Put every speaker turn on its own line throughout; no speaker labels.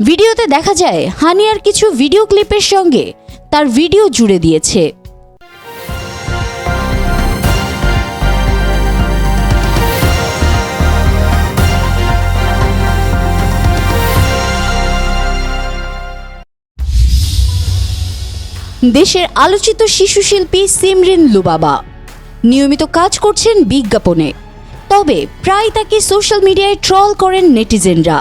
ভিডিওতে দেখা যায় হানিয়ার কিছু ভিডিও ক্লিপের সঙ্গে তার ভিডিও জুড়ে দিয়েছে। দেশের আলোচিত শিশু শিল্পী সিমরিন লুবাবা নিয়মিত কাজ করছেন বিজ্ঞাপনে, তবে প্রায় তাকে সোশ্যাল মিডিয়ায় ট্রল করেন নেটিজেনরা।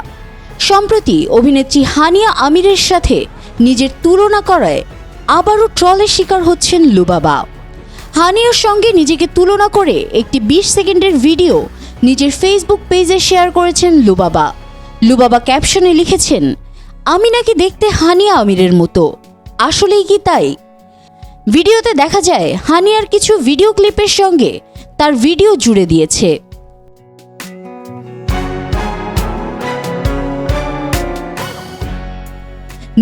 সম্প্রতি অভিনেত্রী হানিয়া আমিরের সাথে নিজের তুলনা করায় আবারও ট্রলের শিকার হচ্ছেন লুবাবা। হানিয়ার সঙ্গে নিজেকে তুলনা করে একটি 20 সেকেন্ডের ভিডিও নিজের ফেসবুক পেজে শেয়ার করেছেন লুবাবা। লুবাবা ক্যাপশনে লিখেছেন, আমি নাকি দেখতে হানিয়া আমিরের মতো, আসলেই কি তাই? ভিডিওতে দেখা যায় হানিয়ার কিছু ভিডিও ক্লিপের সঙ্গে তার ভিডিও জুড়ে দিয়েছে।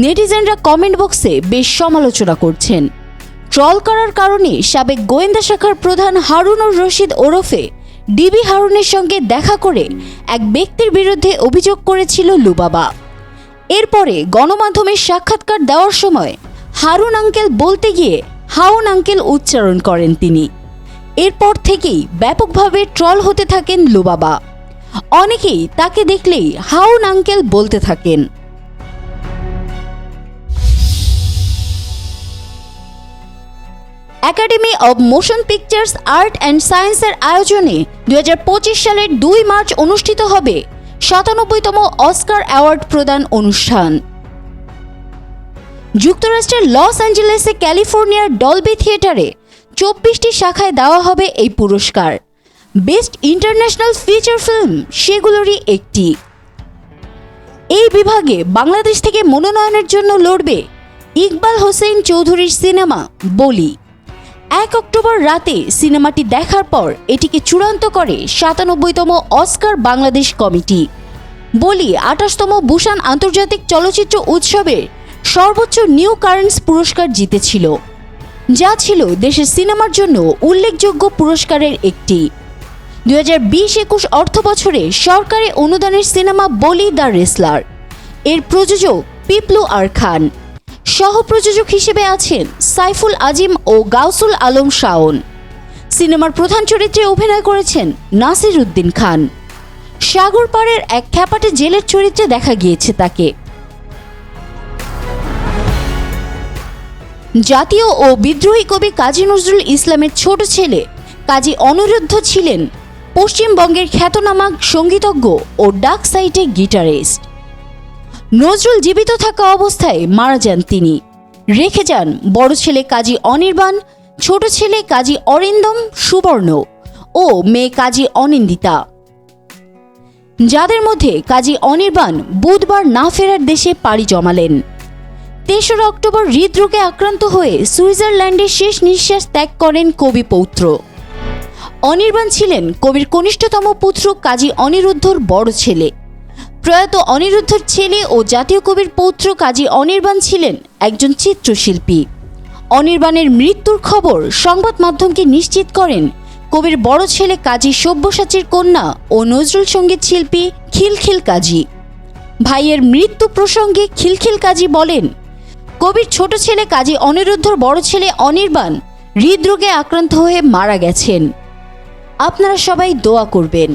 নেটিজেনরা কমেন্ট বক্সে বেশ সমালোচনা করছেন। ট্রল করার কারণে সাবেক গোয়েন্দা শাখার প্রধান হারুনুর রশিদ ওরফে ডিবি হারুনের সঙ্গে দেখা করে এক ব্যক্তির বিরুদ্ধে অভিযোগ করেছিল লুবাবা। এরপরে গণমাধ্যমের সাক্ষাৎকার দেওয়ার সময় হারুন আঙ্কেল বলতে গিয়ে হাউন আঙ্কেল উচ্চারণ করেন তিনি। এরপর থেকেই ব্যাপকভাবে ট্রল হতে থাকেন লুবাবা। অনেকেই তাকে দেখলেই হাউন আঙ্কেল বলতে থাকেন। Academy of motion pictures art and সায়েন্সের আয়োজনে 2025 সালের 2 মার্চ অনুষ্ঠিত হবে 97তম অস্কার অ্যাওয়ার্ড প্রদান অনুষ্ঠান। যুক্তরাষ্ট্রের লস অ্যাঞ্জেলেসে ক্যালিফোর্নিয়ার ডলবি থিয়েটারে 24টি শাখায় দেওয়া হবে এই পুরস্কার। বেস্ট ইন্টারন্যাশনাল ফিচার ফিল্ম সেগুলোরই একটি। এই বিভাগে বাংলাদেশ থেকে মনোনয়নের জন্য লড়বে ইকবাল হোসেন চৌধুরীর সিনেমা বলি। 1 অক্টোবর রাতে সিনেমাটি দেখার পর এটিকে চূড়ান্ত করে 97তম অস্কার বাংলাদেশ কমিটি। বলি 28তম বুসান আন্তর্জাতিক চলচ্চিত্র উৎসবের সর্বোচ্চ নিউ কারেন্টস পুরস্কার জিতেছিল, যা ছিল দেশের সিনেমার জন্য উল্লেখযোগ্য পুরস্কারের একটি। 2020-21 অর্থবছরে সরকারি অনুদানের সিনেমা বলি দ্য রেসলার এর প্রযোজক পিপলু আর খান। সহ প্রযোজক হিসেবে আছেন সাইফুল আজিম ও গাউসুল আলম শাওন। সিনেমার প্রধান চরিত্রে অভিনয় করেছেন নাসির উদ্দিন খান। সাগর পাড়ের এক খ্যাপাটে জেলের চরিত্রে দেখা গিয়েছে তাকে। জাতীয় ও বিদ্রোহী কবি কাজী নজরুল ইসলামের ছোট ছেলে কাজী অনিরুদ্ধ ছিলেন পশ্চিমবঙ্গের খ্যাতনামা সঙ্গীতজ্ঞ ও ডাক সাইটে গিটারিস্ট। নজরুল জীবিত থাকা অবস্থায় মারা যান তিনি। রেখে যান বড় ছেলে কাজী অনির্বাণ, ছোট ছেলে কাজী অরিন্দম সুবর্ণ ও মেয়ে কাজী অনিন্দিতা, যাদের মধ্যে কাজী অনির্বাণ বুধবার না ফেরার দেশে পাড়ি জমালেন। 3 অক্টোবর হৃদরোগে আক্রান্ত হয়ে সুইজারল্যান্ডে শেষ নিঃশ্বাস ত্যাগ করেন কবি পৌত্র। অনির্বাণ ছিলেন কবির কনিষ্ঠতম পুত্র কাজী অনিরুদ্ধর বড় ছেলে। প্রয়াত অনিরুদ্ধর ছেলে ও জাতীয় কবির পৌত্র কাজী অনির্বাণ ছিলেন একজন চিত্রশিল্পী। অনির্বাণের মৃত্যুর খবর সংবাদ মাধ্যমকে নিশ্চিত করেন কবির বড় ছেলে কাজী সব্যসাচীর কন্যা ও নজরুল সঙ্গীত শিল্পী খিলখিল কাজী। ভাইয়ের মৃত্যু প্রসঙ্গে খিলখিল কাজী বলেন, কবির ছোট ছেলে কাজী অনিরুদ্ধর বড় ছেলে অনির্বাণ হৃদরোগে আক্রান্ত হয়ে মারা গেছেন। আপনারা সবাই দোয়া করবেন।